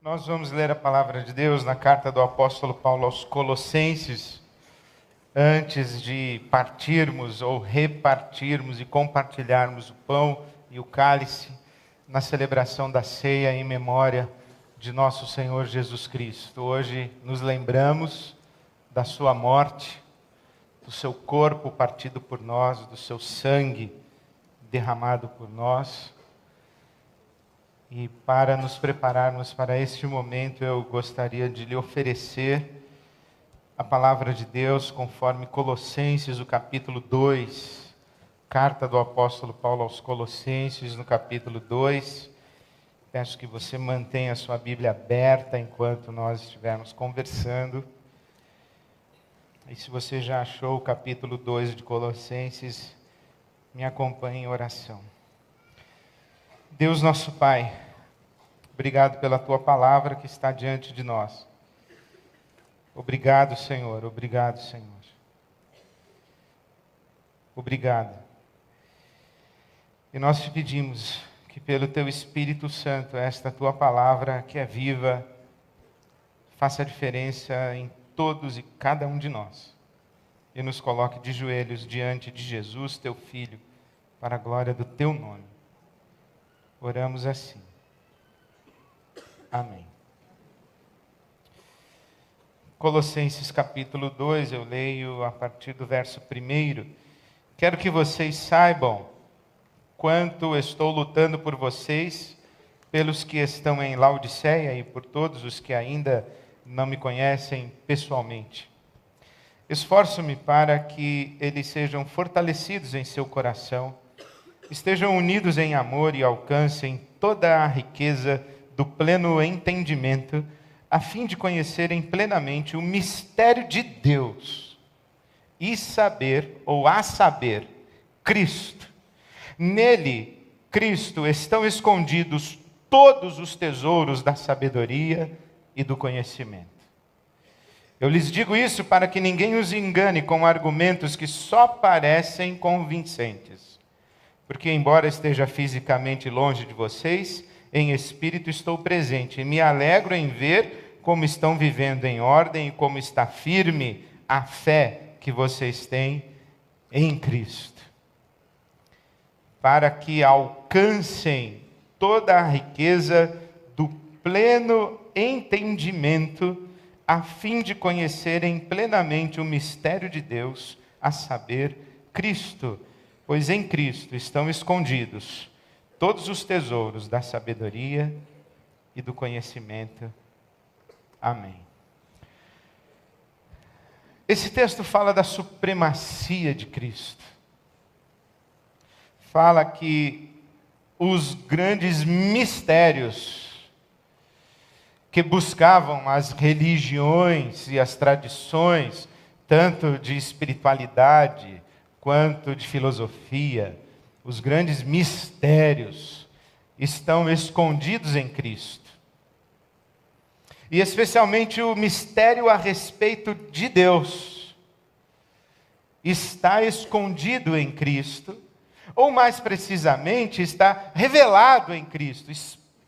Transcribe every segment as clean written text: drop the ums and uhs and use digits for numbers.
Nós vamos ler a palavra de Deus na carta do apóstolo Paulo aos Colossenses, antes de partirmos ou repartirmos e compartilharmos o pão e o cálice na celebração da ceia em memória de nosso Senhor Jesus Cristo. Hoje nos lembramos da sua morte, do seu corpo partido por nós, do seu sangue derramado por nós. E para nos prepararmos para este momento, eu gostaria de lhe oferecer a palavra de Deus conforme Colossenses, o capítulo 2, carta do apóstolo Paulo aos Colossenses, no capítulo 2. Peço que você mantenha a sua Bíblia aberta enquanto nós estivermos conversando. E se você já achou o capítulo 2 de Colossenses, me acompanhe em oração. Deus nosso Pai, obrigado pela Tua palavra que está diante de nós. Obrigado, Senhor, obrigado, Senhor. Obrigado. E nós te pedimos que pelo Teu Espírito Santo, esta Tua palavra que é viva, faça a diferença em todos e cada um de nós. E nos coloque de joelhos diante de Jesus, Teu Filho, para a glória do Teu nome. Oramos assim. Amém. Colossenses capítulo 2, eu leio a partir do verso 1. Quero que vocês saibam quanto estou lutando por vocês, pelos que estão em Laodiceia e por todos os que ainda não me conhecem pessoalmente. Esforço-me para que eles sejam fortalecidos em seu coração, estejam unidos em amor e alcancem toda a riqueza do pleno entendimento, a fim de conhecerem plenamente o mistério de Deus e saber, ou a saber, Cristo. Nele, Cristo, estão escondidos todos os tesouros da sabedoria e do conhecimento. Eu lhes digo isso para que ninguém os engane com argumentos que só parecem convincentes. Porque, embora esteja fisicamente longe de vocês, em espírito estou presente. E me alegro em ver como estão vivendo em ordem e como está firme a fé que vocês têm em Cristo. Para que alcancem toda a riqueza do pleno entendimento, a fim de conhecerem plenamente o mistério de Deus, a saber, Cristo. Pois em Cristo estão escondidos todos os tesouros da sabedoria e do conhecimento. Amém. Esse texto fala da supremacia de Cristo. Fala que os grandes mistérios que buscavam as religiões e as tradições, tanto de espiritualidade quanto de filosofia, os grandes mistérios estão escondidos em Cristo. E especialmente o mistério a respeito de Deus está escondido em Cristo, ou mais precisamente, está revelado em Cristo,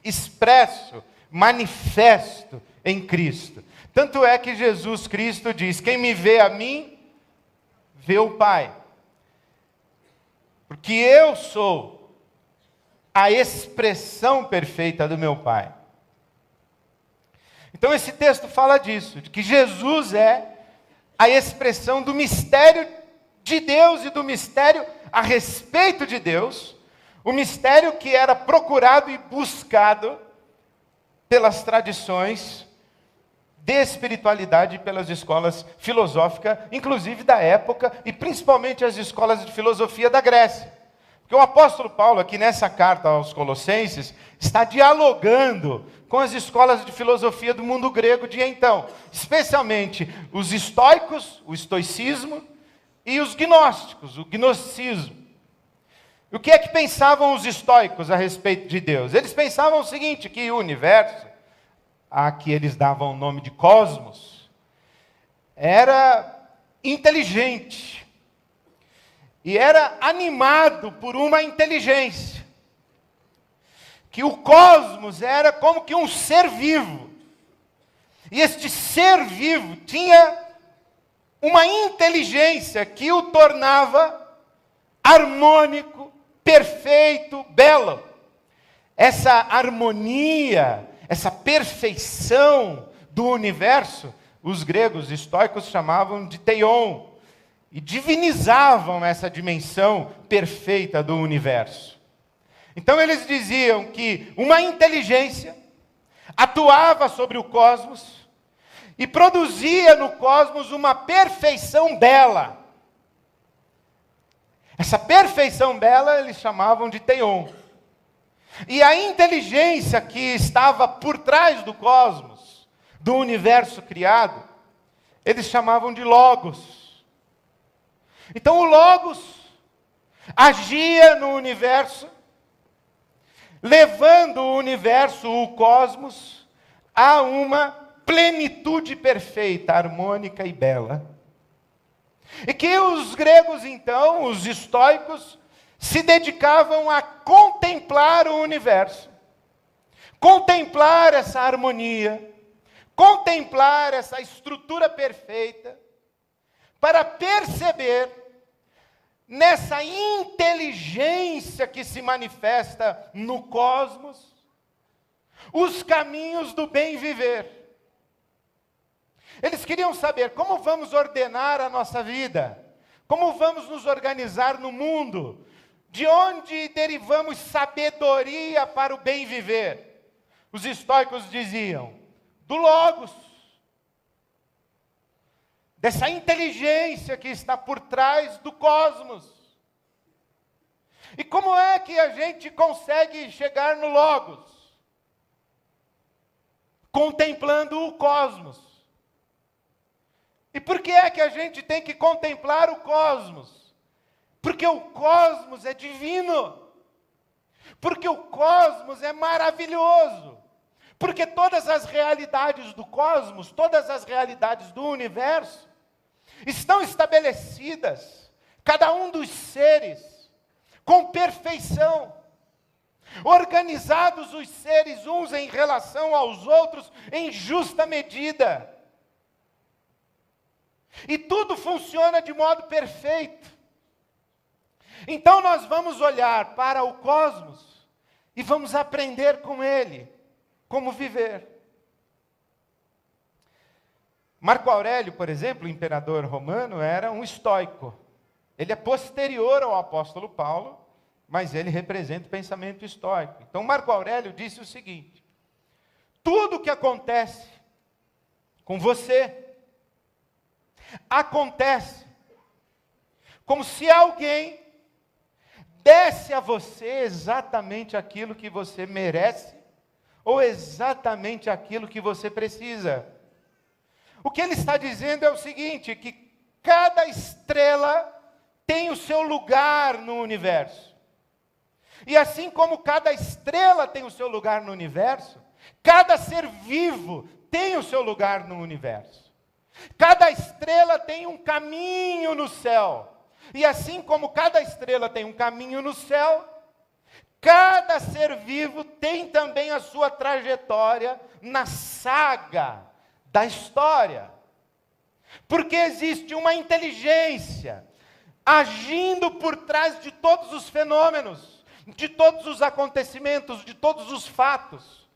expresso, manifesto em Cristo. Tanto é que Jesus Cristo diz: quem me vê a mim, vê o Pai. Porque eu sou a expressão perfeita do meu Pai. Então esse texto fala disso, de que Jesus é a expressão do mistério de Deus e do mistério a respeito de Deus, o mistério que era procurado e buscado pelas tradições de espiritualidade, pelas escolas filosóficas, inclusive da época, e principalmente as escolas de filosofia da Grécia. Porque o apóstolo Paulo, aqui nessa carta aos Colossenses, está dialogando com as escolas de filosofia do mundo grego de então, especialmente os estoicos, o estoicismo, e os gnósticos, o gnosticismo. E o que é que pensavam os estoicos a respeito de Deus? Eles pensavam o seguinte, que o universo, a que eles davam o nome de cosmos, era inteligente e era animado por uma inteligência que o cosmos era como que um ser vivo. E este ser vivo tinha uma inteligência que o tornava harmônico, perfeito, belo. Essa harmonia, essa perfeição do universo, os gregos estoicos chamavam de teion, e divinizavam essa dimensão perfeita do universo. Então eles diziam que uma inteligência atuava sobre o cosmos e produzia no cosmos uma perfeição bela. Essa perfeição bela eles chamavam de teion. E a inteligência que estava por trás do cosmos, do universo criado, eles chamavam de logos. Então o logos agia no universo, levando o universo, o cosmos, a uma plenitude perfeita, harmônica e bela. E que os gregos, então, os estoicos, se dedicavam a contemplar o universo, contemplar essa harmonia, contemplar essa estrutura perfeita, para perceber nessa inteligência que se manifesta no cosmos, os caminhos do bem viver. Eles queriam saber como vamos ordenar a nossa vida, como vamos nos organizar no mundo, de onde derivamos sabedoria para o bem viver. Os estoicos diziam, do logos, dessa inteligência que está por trás do cosmos. E como é que a gente consegue chegar no logos? Contemplando o cosmos. E por que é que a gente tem que contemplar o cosmos? Porque o cosmos é divino. Porque o cosmos é maravilhoso. Porque todas as realidades do cosmos, todas as realidades do universo, estão estabelecidas, cada um dos seres, com perfeição. Organizados os seres uns em relação aos outros, em justa medida. E tudo funciona de modo perfeito. Então nós vamos olhar para o cosmos e vamos aprender com ele como viver. Marco Aurélio, por exemplo, o imperador romano, era um estoico. Ele é posterior ao apóstolo Paulo, mas ele representa o pensamento estoico. Então Marco Aurélio disse o seguinte: tudo o que acontece com você acontece como se alguém desse a você exatamente aquilo que você merece ou exatamente aquilo que você precisa. O que ele está dizendo é o seguinte, que cada estrela tem o seu lugar no universo. E assim como cada estrela tem o seu lugar no universo, cada ser vivo tem o seu lugar no universo. Cada estrela tem um caminho no céu. E assim como cada estrela tem um caminho no céu, cada ser vivo tem também a sua trajetória na saga da história. Porque existe uma inteligência agindo por trás de todos os fenômenos, de todos os acontecimentos, de todos os fatos,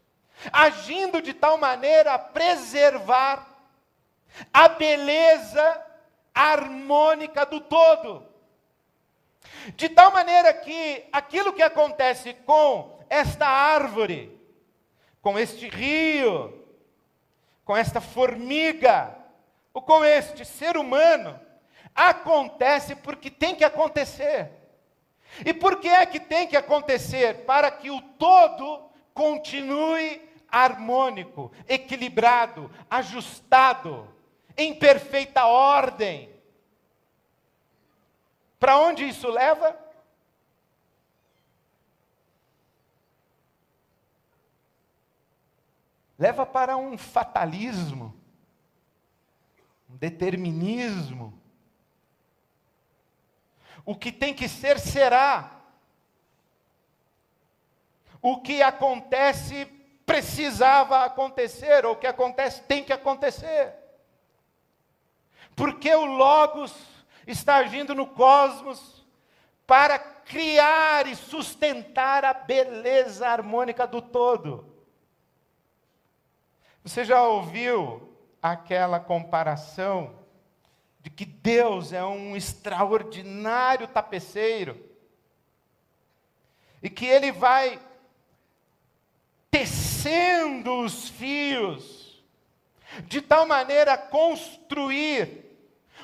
agindo de tal maneira a preservar a beleza harmônica do todo. De tal maneira que aquilo que acontece com esta árvore, com este rio, com esta formiga, ou com este ser humano, acontece porque tem que acontecer. E por que é que tem que acontecer? Para que o todo continue harmônico, equilibrado, ajustado, em perfeita ordem. Para onde isso leva? Leva para um fatalismo, um determinismo. O que tem que ser, será. o que acontece precisava acontecer, ou o que acontece tem que acontecer. Porque o Logos está agindo no cosmos para criar e sustentar a beleza harmônica do todo. Você já ouviu aquela comparação de que Deus é um extraordinário tapeceiro e que Ele vai tecendo os fios de tal maneira a construir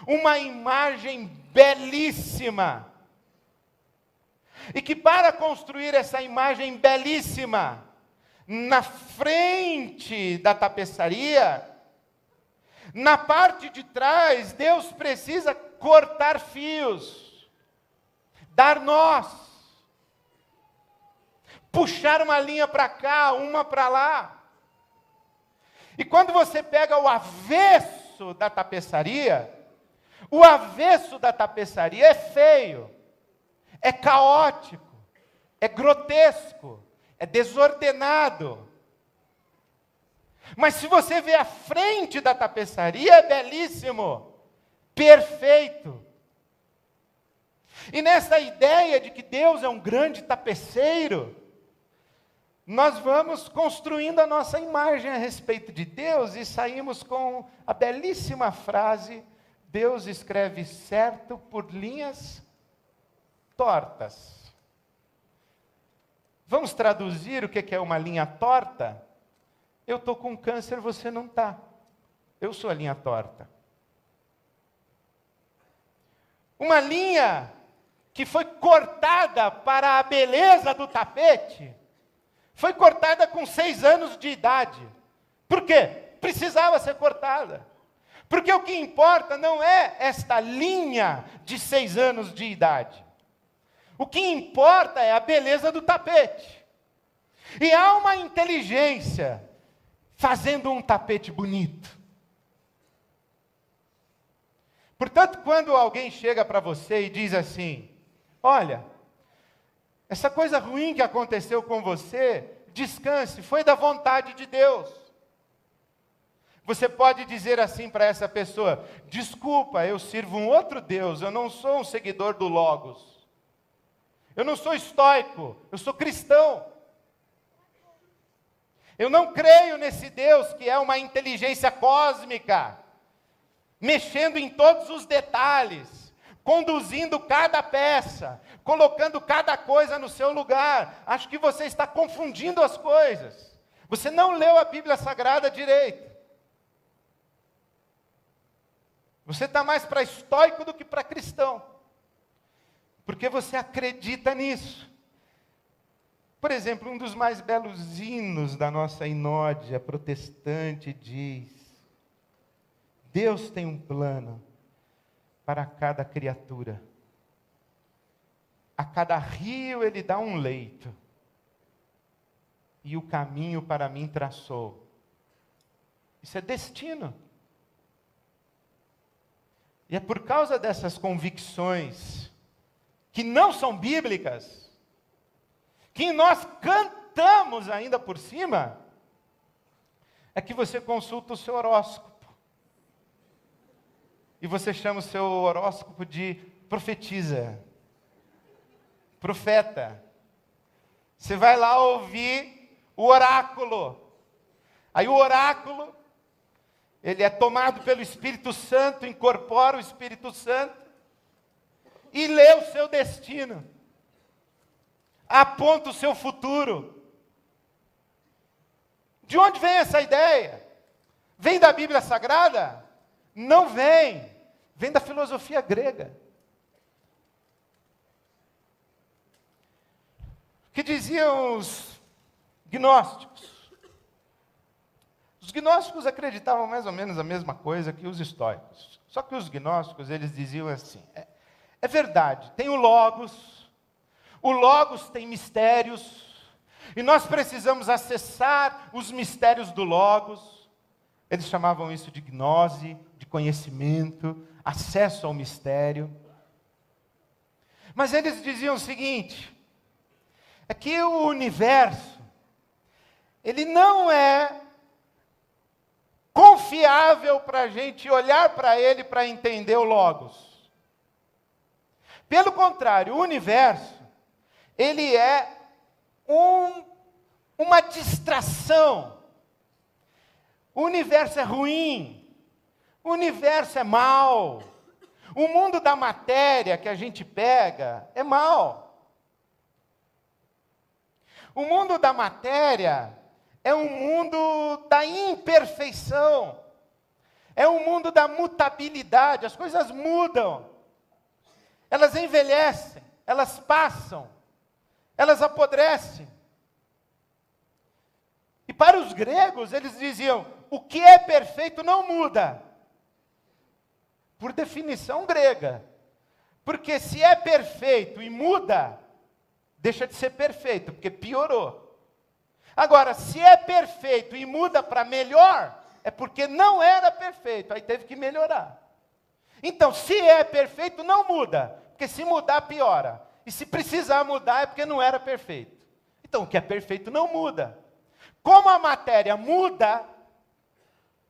uma imagem belíssima. E que para construir essa imagem belíssima, na frente da tapeçaria, na parte de trás, Deus precisa cortar fios, dar nós, puxar uma linha para cá, uma para lá. E quando você pega o avesso da tapeçaria, o avesso da tapeçaria é feio, é caótico, é grotesco, é desordenado. Mas se você vê a frente da tapeçaria, é belíssimo, perfeito. E nessa ideia de que Deus é um grande tapeceiro, nós vamos construindo a nossa imagem a respeito de Deus e saímos com a belíssima frase: Deus escreve certo por linhas tortas. Vamos traduzir o que é uma linha torta? Eu estou com câncer, você não está. Eu sou a linha torta. Uma linha que foi cortada para a beleza do tapete, foi cortada com 6 anos de idade. Por quê? Precisava ser cortada. Porque o que importa não é esta linha de 6 anos de idade. O que importa é a beleza do tapete. E há uma inteligência fazendo um tapete bonito. Portanto, quando alguém chega para você e diz assim: olha, essa coisa ruim que aconteceu com você, descanse, foi da vontade de Deus. Você pode dizer assim para essa pessoa: desculpa, eu sirvo um outro Deus, eu não sou um seguidor do Logos. Eu não sou estoico, eu sou cristão. Eu não creio nesse Deus que é uma inteligência cósmica, mexendo em todos os detalhes, conduzindo cada peça, colocando cada coisa no seu lugar. Acho que você está confundindo as coisas. Você não leu a Bíblia Sagrada direito. Você está mais para estoico do que para cristão. Porque você acredita nisso. Por exemplo, um dos mais belos hinos da nossa inódia protestante diz: Deus tem um plano para cada criatura. A cada rio Ele dá um leito, e o caminho para mim traçou. Isso é destino. E é por causa dessas convicções, que não são bíblicas, que nós cantamos ainda por cima, é que você consulta o seu horóscopo. E você chama o seu horóscopo de profetisa, profeta. Você vai lá ouvir o oráculo. Aí o oráculo, ele é tomado pelo Espírito Santo, incorpora o Espírito Santo e lê o seu destino. Aponta o seu futuro. De onde vem essa ideia? Vem da Bíblia Sagrada? Não vem. Vem da filosofia grega. O que diziam os gnósticos? Os gnósticos acreditavam mais ou menos a mesma coisa que os estoicos. Só que os gnósticos, eles diziam assim: é verdade, tem o Logos tem mistérios, e nós precisamos acessar os mistérios do Logos. Eles chamavam isso de gnose, de conhecimento, acesso ao mistério. Mas eles diziam o seguinte: é que o universo, ele não é confiável para a gente olhar para ele para entender o Logos. Pelo contrário, o universo, ele é uma distração. O universo é ruim, o universo é mau. O mundo da matéria que a gente pega é mau. O mundo da matéria é um mundo da imperfeição. É um mundo da mutabilidade. As coisas mudam. Elas envelhecem, elas passam, elas apodrecem. E para os gregos, eles diziam, o que é perfeito não muda. Por definição grega. Porque se é perfeito e muda, deixa de ser perfeito, porque piorou. Agora, se é perfeito e muda para melhor, é porque não era perfeito, aí teve que melhorar. Então, se é perfeito, não muda, porque se mudar, piora. E se precisar mudar, é porque não era perfeito. Então, o que é perfeito não muda. Como a matéria muda,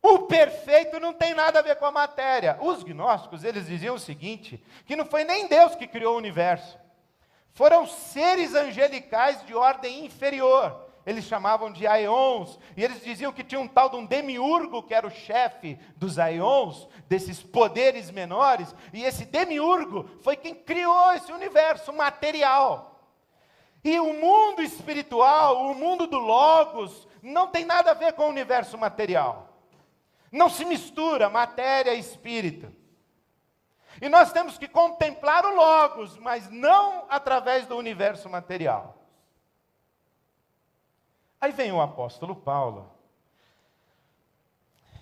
o perfeito não tem nada a ver com a matéria. Os gnósticos, eles diziam o seguinte, que não foi nem Deus que criou o universo. Foram seres angelicais de ordem inferior. Eles chamavam de aeons, e eles diziam que tinha um tal de um demiurgo, que era o chefe dos aeons, desses poderes menores, e esse demiurgo foi quem criou esse universo material. E o mundo espiritual, o mundo do Logos, não tem nada a ver com o universo material. Não se mistura matéria e espírito. E nós temos que contemplar o Logos, mas não através do universo material. Aí vem o apóstolo Paulo,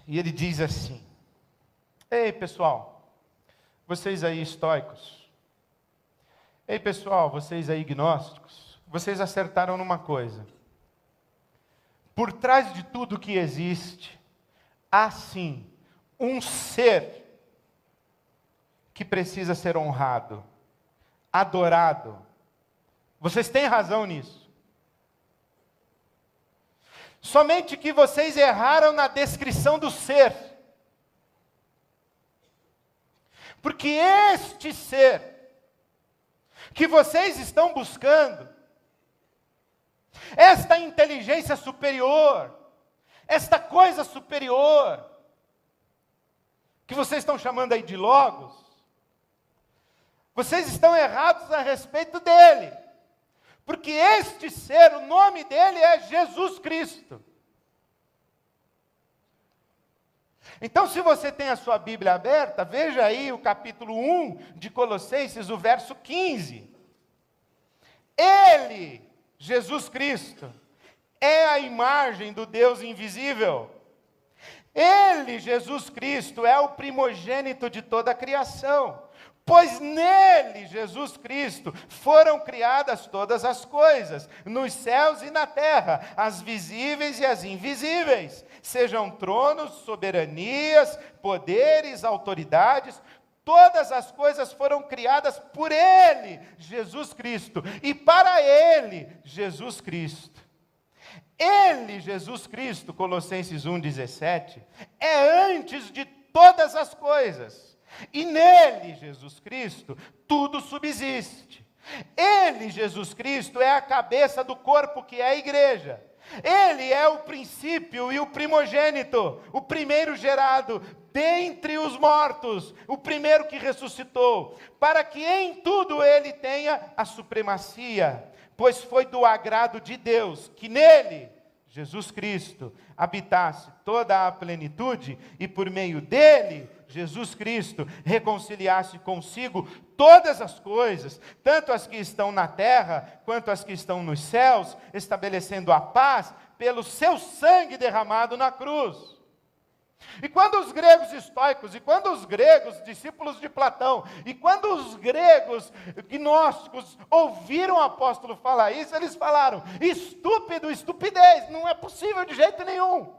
e ele diz assim, ei pessoal, vocês aí estoicos, ei pessoal, vocês aí gnósticos, vocês acertaram numa coisa. Por trás de tudo que existe, há sim um ser que precisa ser honrado, adorado. Vocês têm razão nisso. Somente que vocês erraram na descrição do ser. Porque este ser que vocês estão buscando, esta inteligência superior, esta coisa superior, que vocês estão chamando aí de Logos, vocês estão errados a respeito dele. Porque este ser, o nome dele é Jesus Cristo. Então, se você tem a sua Bíblia aberta, veja aí o capítulo 1 de Colossenses, o verso 15. Ele, Jesus Cristo, é a imagem do Deus invisível. Ele, Jesus Cristo, é o primogênito de toda a criação. Pois nele, Jesus Cristo, foram criadas todas as coisas, nos céus e na terra, as visíveis e as invisíveis, sejam tronos, soberanias, poderes, autoridades, todas as coisas foram criadas por ele, Jesus Cristo, e para ele, Jesus Cristo. Ele, Jesus Cristo, Colossenses 1,17, é antes de todas as coisas. E nele, Jesus Cristo, tudo subsiste. Ele, Jesus Cristo, é a cabeça do corpo que é a igreja. Ele é o princípio e o primogênito, o primeiro gerado dentre os mortos, o primeiro que ressuscitou, para que em tudo ele tenha a supremacia, pois foi do agrado de Deus que nele, Jesus Cristo, habitasse toda a plenitude e por meio dele, Jesus Cristo, reconciliasse consigo todas as coisas, tanto as que estão na terra, quanto as que estão nos céus, estabelecendo a paz pelo seu sangue derramado na cruz. E quando os gregos estoicos, e quando os gregos discípulos de Platão, e quando os gregos gnósticos ouviram o apóstolo falar isso, eles falaram, estúpido, estupidez, não é possível de jeito nenhum.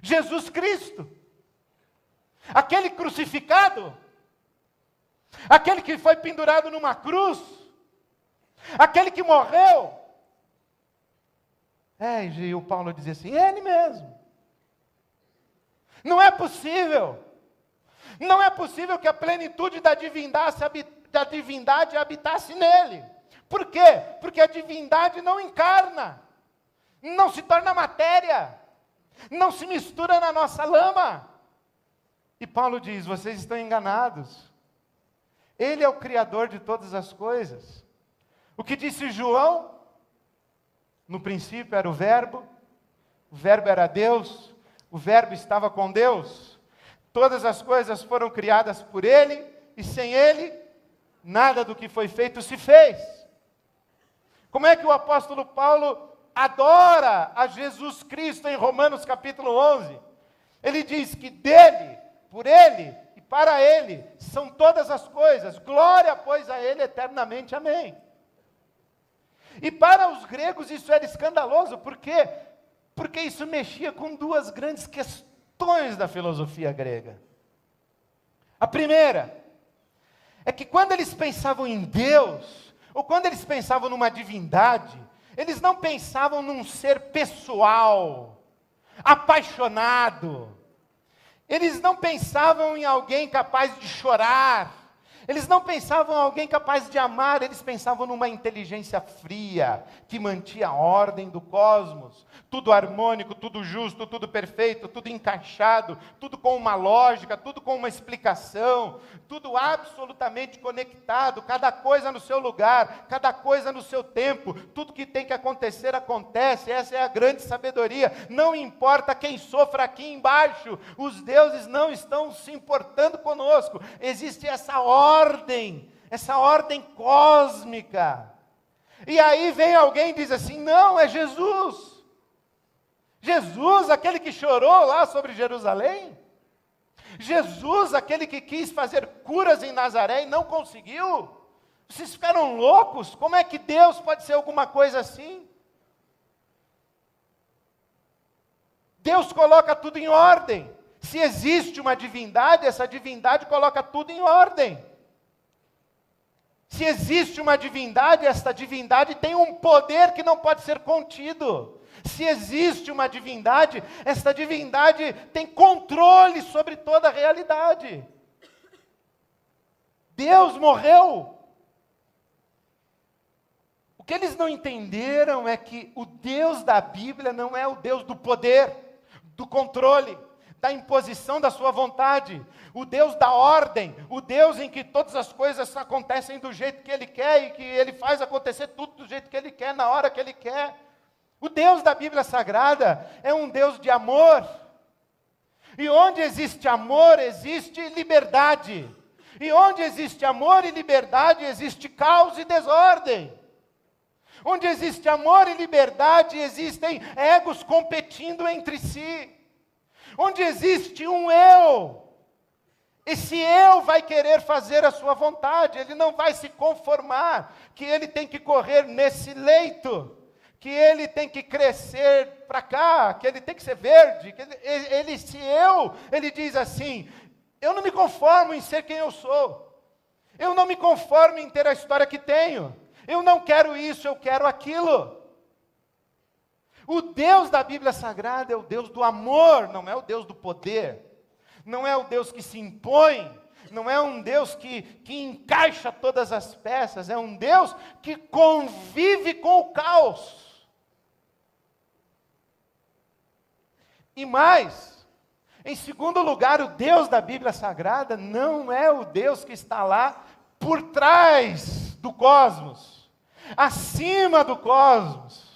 Jesus Cristo, aquele crucificado, aquele que foi pendurado numa cruz, Aquele que morreu. E o Paulo dizia assim, ele mesmo. Não é possível. Não é possível que a plenitude da divindade habitasse nele. Por quê? Porque a divindade não encarna. Não se torna matéria. Não se mistura na nossa lama. E Paulo diz, vocês estão enganados. Ele é o Criador de todas as coisas. O que disse João? No princípio era o Verbo era Deus, o Verbo estava com Deus. Todas as coisas foram criadas por Ele, e sem Ele, nada do que foi feito se fez. Como é que o apóstolo Paulo adora a Jesus Cristo em Romanos capítulo 11? Ele diz que dele, por Ele e para Ele são todas as coisas. Glória, pois, a Ele eternamente. Amém. E para os gregos isso era escandaloso. Por quê? Porque isso mexia com duas grandes questões da filosofia grega. A primeira é que quando eles pensavam em Deus, ou quando eles pensavam numa divindade, eles não pensavam num ser pessoal, apaixonado. Eles não pensavam em alguém capaz de chorar. Eles não pensavam em alguém capaz de amar. Eles pensavam numa inteligência fria, que mantinha a ordem do cosmos. Tudo harmônico, tudo justo, tudo perfeito, tudo encaixado, tudo com uma lógica, tudo com uma explicação, tudo absolutamente conectado, cada coisa no seu lugar, cada coisa no seu tempo, tudo que tem que acontecer, acontece. Essa é a grande sabedoria. Não importa quem sofra aqui embaixo, os deuses não estão se importando conosco. Existe essa ordem cósmica. E aí vem alguém e diz assim, não, é Jesus. Jesus, aquele que chorou lá sobre Jerusalém. Jesus, aquele que quis fazer curas em Nazaré e não conseguiu. Vocês ficaram loucos? Como é que Deus pode ser alguma coisa assim? Deus coloca tudo em ordem. Se existe uma divindade, essa divindade coloca tudo em ordem. Se existe uma divindade, esta divindade tem um poder que não pode ser contido. Se existe uma divindade, esta divindade tem controle sobre toda a realidade. Deus morreu. O que eles não entenderam é que o Deus da Bíblia não é o Deus do poder, do controle, da imposição da sua vontade, o Deus da ordem, o Deus em que todas as coisas acontecem do jeito que Ele quer e que Ele faz acontecer tudo do jeito que Ele quer, na hora que Ele quer. O Deus da Bíblia Sagrada é um Deus de amor. E onde existe amor, existe liberdade. E onde existe amor e liberdade, existe caos e desordem. Onde existe amor e liberdade, existem egos competindo entre si. Onde existe um eu, esse eu vai querer fazer a sua vontade, ele não vai se conformar, que ele tem que correr nesse leito, que ele tem que crescer para cá, que ele tem que ser verde, que ele diz assim, eu não me conformo em ser quem eu sou, eu não me conformo em ter a história que tenho, eu não quero isso, eu quero aquilo. O Deus da Bíblia Sagrada é o Deus do amor, não é o Deus do poder. Não é o Deus que se impõe, não é um Deus que encaixa todas as peças, é um Deus que convive com o caos. E mais, em segundo lugar, o Deus da Bíblia Sagrada não é o Deus que está lá por trás do cosmos, acima do cosmos.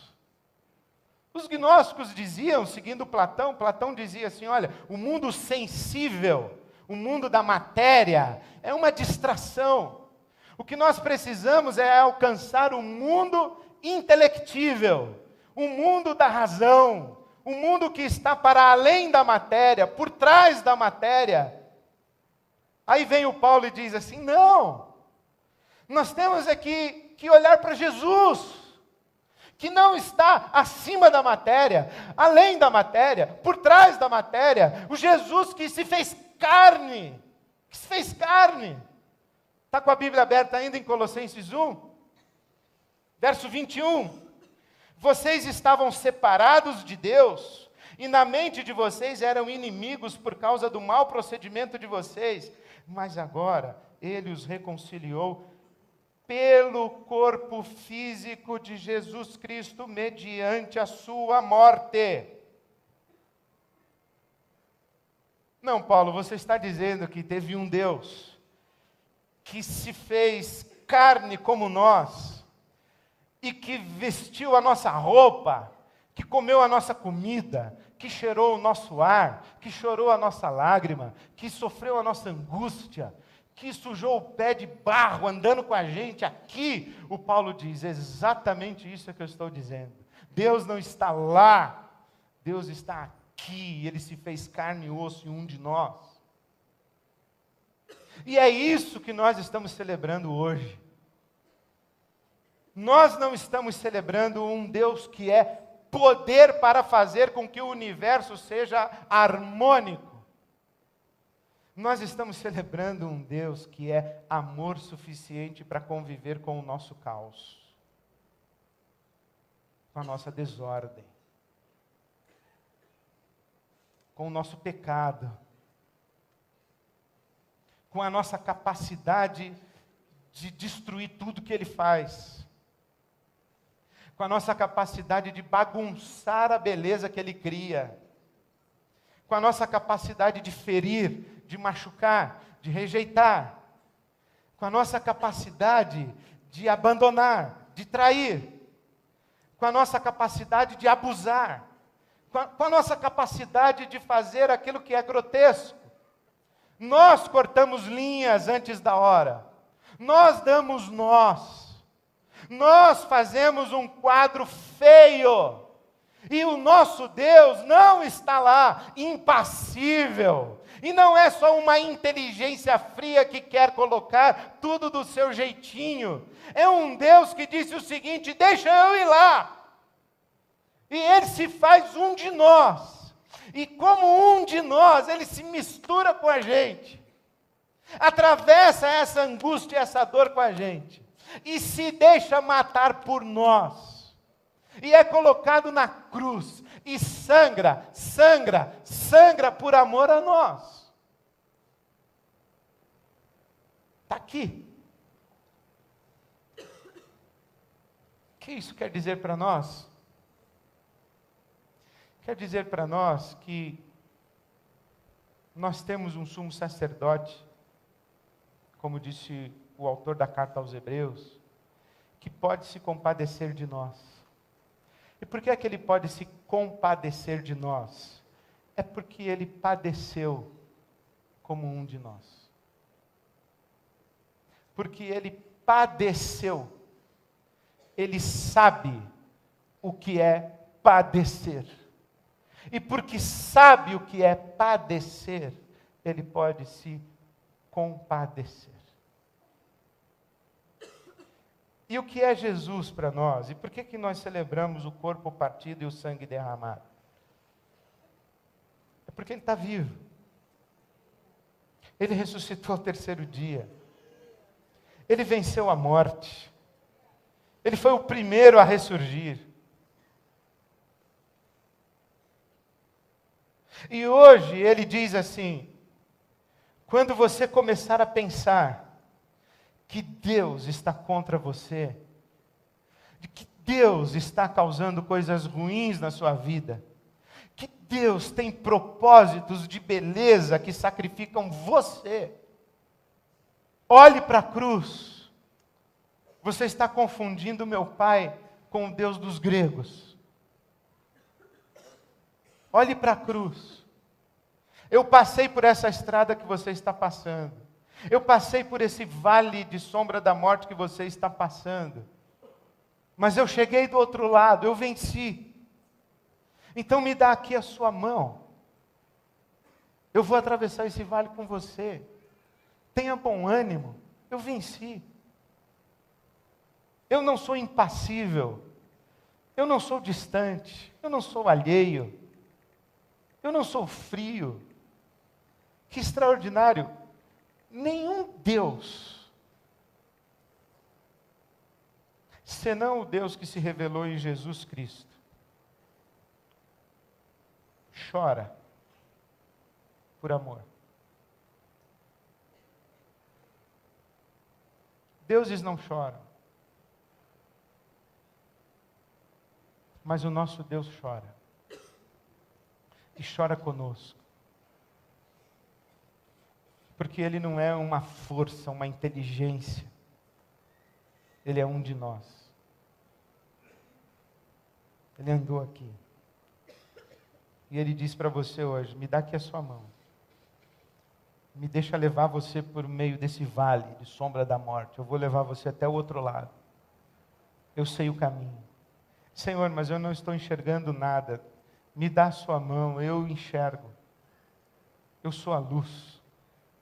Os gnósticos diziam, seguindo Platão dizia assim, olha, o mundo sensível, o mundo da matéria, é uma distração. O que nós precisamos é alcançar o mundo intelectível, o mundo da razão, o mundo que está para além da matéria, por trás da matéria. Aí vem o Paulo e diz assim, não, nós temos aqui que olhar para Jesus, que não está acima da matéria, além da matéria, por trás da matéria, o Jesus que se fez carne, Está com a Bíblia aberta ainda em Colossenses 1? Verso 21. Vocês estavam separados de Deus, e na mente de vocês eram inimigos por causa do mau procedimento de vocês, mas agora Ele os reconciliou pelo corpo físico de Jesus Cristo, mediante a sua morte. Não, Paulo, você está dizendo que teve um Deus que se fez carne como nós, e que vestiu a nossa roupa, que comeu a nossa comida, que cheirou o nosso ar, que chorou a nossa lágrima, que sofreu a nossa angústia, que sujou o pé de barro andando com a gente aqui. O Paulo diz, exatamente isso é que eu estou dizendo. Deus não está lá, Deus está aqui, Ele se fez carne e osso em um de nós. E é isso que nós estamos celebrando hoje. Nós não estamos celebrando um Deus que é poder para fazer com que o universo seja harmônico. Nós estamos celebrando um Deus que é amor suficiente para conviver com o nosso caos, com a nossa desordem, com o nosso pecado, com a nossa capacidade de destruir tudo que Ele faz, com a nossa capacidade de bagunçar a beleza que Ele cria, com a nossa capacidade de ferir, de machucar, de rejeitar, com a nossa capacidade de abandonar, de trair, com a nossa capacidade de abusar, com a nossa capacidade de fazer aquilo que é grotesco. Nós cortamos linhas antes da hora, nós damos nós fazemos um quadro feio, e o nosso Deus não está lá, impassível, e não é só uma inteligência fria que quer colocar tudo do seu jeitinho, é um Deus que disse o seguinte, deixa eu ir lá, e Ele se faz um de nós, e como um de nós, Ele se mistura com a gente, atravessa essa angústia e essa dor com a gente, e se deixa matar por nós, e é colocado na cruz, e sangra por amor a nós. Está aqui. O que isso quer dizer para nós? Quer dizer para nós que nós temos um sumo sacerdote, como disse o autor da carta aos Hebreus, que pode se compadecer de nós. E por que é que ele pode se compadecer de nós? É porque ele padeceu como um de nós. Porque ele padeceu. Ele sabe o que é padecer. E porque sabe o que é padecer, ele pode se compadecer. E o que é Jesus para nós? E por que nós celebramos o corpo partido e o sangue derramado? É porque Ele está vivo. Ele ressuscitou ao terceiro dia. Ele venceu a morte. Ele foi o primeiro a ressurgir. E hoje Ele diz assim, quando você começar a pensar que Deus está contra você, de que Deus está causando coisas ruins na sua vida, que Deus tem propósitos de beleza que sacrificam você, olhe para a cruz. Você está confundindo meu Pai com o Deus dos gregos. Olhe para a cruz. Eu passei por essa estrada que você está passando. Eu passei por esse vale de sombra da morte que você está passando. Mas eu cheguei do outro lado, eu venci. Então me dá aqui a sua mão. Eu vou atravessar esse vale com você. Tenha bom ânimo, eu venci. Eu não sou impassível. Eu não sou distante. Eu não sou alheio. Eu não sou frio. Que extraordinário. Nenhum Deus senão o Deus que se revelou em Jesus Cristo, chora por amor. Deuses não choram, mas o nosso Deus chora, e chora conosco, porque Ele não é uma força, uma inteligência, Ele é um de nós. Ele andou aqui, e Ele diz para você hoje: me dá aqui a sua mão, me deixa levar você por meio desse vale de sombra da morte, eu vou levar você até o outro lado, eu sei o caminho. Senhor, mas eu não estou enxergando nada, me dá a sua mão, eu enxergo, eu sou a luz,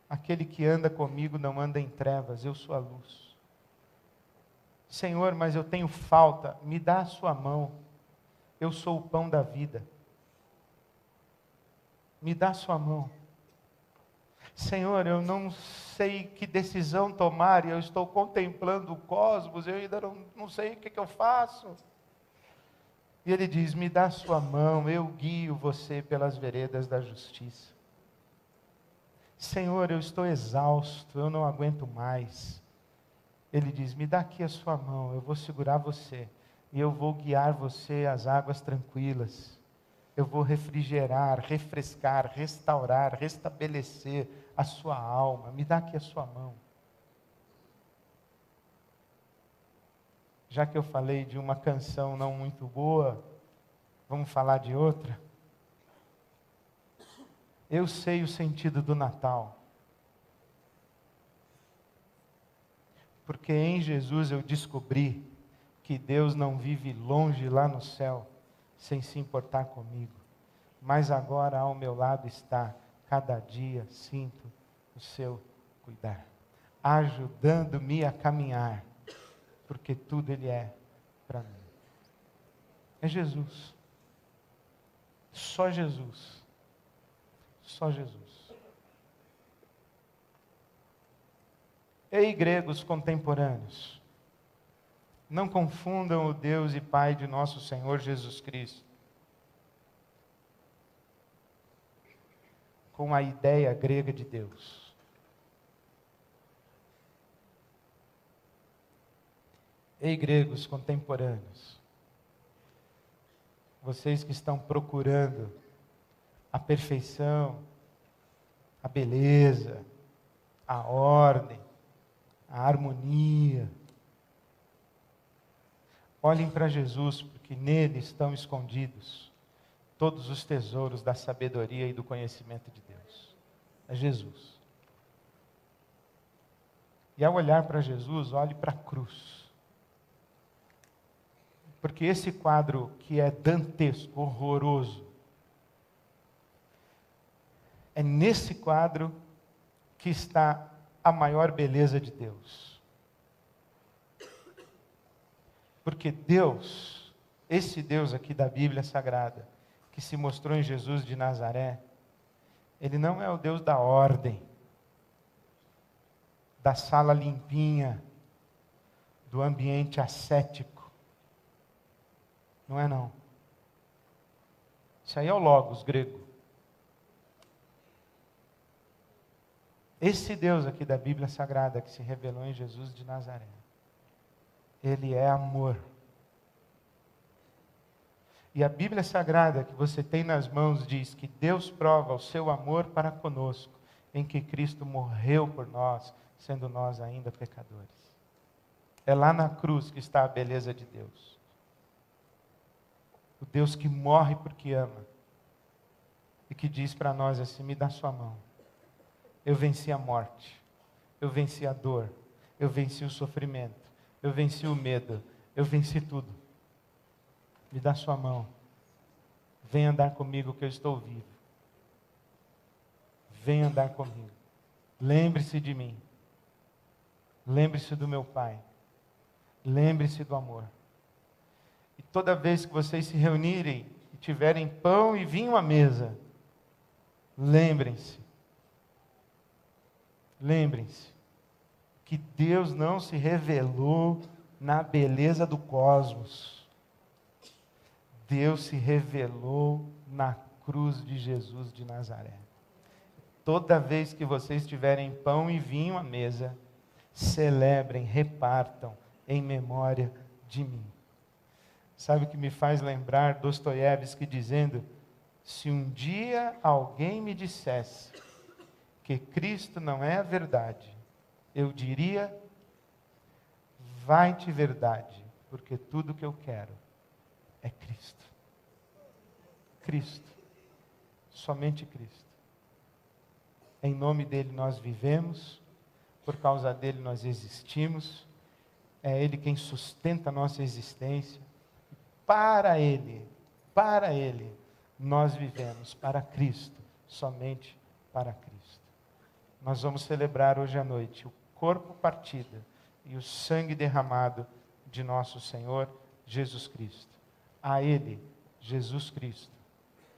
aquele que anda comigo não anda em trevas, eu sou a luz. Senhor, mas eu tenho falta, me dá a sua mão, eu sou o pão da vida, me dá a sua mão. Senhor, eu não sei que decisão tomar, e eu estou contemplando o cosmos, eu ainda não sei o que eu faço. E Ele diz: me dá a sua mão, eu guio você pelas veredas da justiça. Senhor, eu estou exausto, eu não aguento mais. Ele diz: me dá aqui a sua mão, eu vou segurar você, e eu vou guiar você às águas tranquilas. Eu vou refrigerar, refrescar, restaurar, restabelecer a sua alma. Me dá aqui a sua mão. Já que eu falei de uma canção não muito boa, vamos falar de outra? Eu sei o sentido do Natal, porque em Jesus eu descobri que Deus não vive longe lá no céu, sem se importar comigo, mas agora ao meu lado está, cada dia sinto o seu cuidar, ajudando-me a caminhar, porque tudo Ele é para mim. É Jesus, só Jesus, só Jesus. Ei, gregos contemporâneos, não confundam o Deus e Pai de nosso Senhor Jesus Cristo com a ideia grega de Deus. Ei, gregos contemporâneos, vocês que estão procurando a perfeição, a beleza, a ordem, a harmonia, olhem para Jesus, porque nele estão escondidos todos os tesouros da sabedoria e do conhecimento de Deus. É Jesus. E ao olhar para Jesus, olhe para a cruz. Porque esse quadro que é dantesco, horroroso, é nesse quadro que está a maior beleza de Deus. Porque Deus, esse Deus aqui da Bíblia Sagrada, que se mostrou em Jesus de Nazaré, Ele não é o Deus da ordem, da sala limpinha, do ambiente ascético. Não é não. Isso aí é o logos grego. Esse Deus aqui da Bíblia Sagrada que se revelou em Jesus de Nazaré, Ele é amor. E a Bíblia Sagrada que você tem nas mãos diz que Deus prova o seu amor para conosco, em que Cristo morreu por nós, sendo nós ainda pecadores. É lá na cruz que está a beleza de Deus. O Deus que morre porque ama. E que diz para nós assim: me dá sua mão. Eu venci a morte. Eu venci a dor. Eu venci o sofrimento. Eu venci o medo. Eu venci tudo. Me dá sua mão. Vem andar comigo que eu estou vivo. Vem andar comigo. Lembre-se de mim. Lembre-se do meu Pai. Lembre-se do amor. E toda vez que vocês se reunirem e tiverem pão e vinho à mesa, lembrem-se que Deus não se revelou na beleza do cosmos. Deus se revelou na cruz de Jesus de Nazaré. Toda vez que vocês tiverem pão e vinho à mesa, celebrem, repartam em memória de mim. Sabe o que me faz lembrar Dostoiévski dizendo: se um dia alguém me dissesse que Cristo não é a verdade, eu diria: vai-te verdade, porque tudo que eu quero é Cristo. Cristo. Somente Cristo. Em nome dele nós vivemos, por causa dele nós existimos, é ele quem sustenta a nossa existência. Para ele, nós vivemos, para Cristo, somente para Cristo. Nós vamos celebrar hoje à noite o corpo partido e o sangue derramado de nosso Senhor Jesus Cristo. A ele, Jesus Cristo,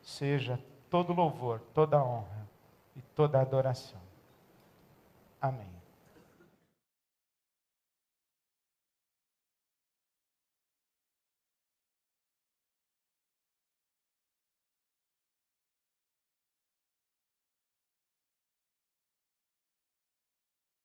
seja todo louvor, toda honra e toda adoração. Amém.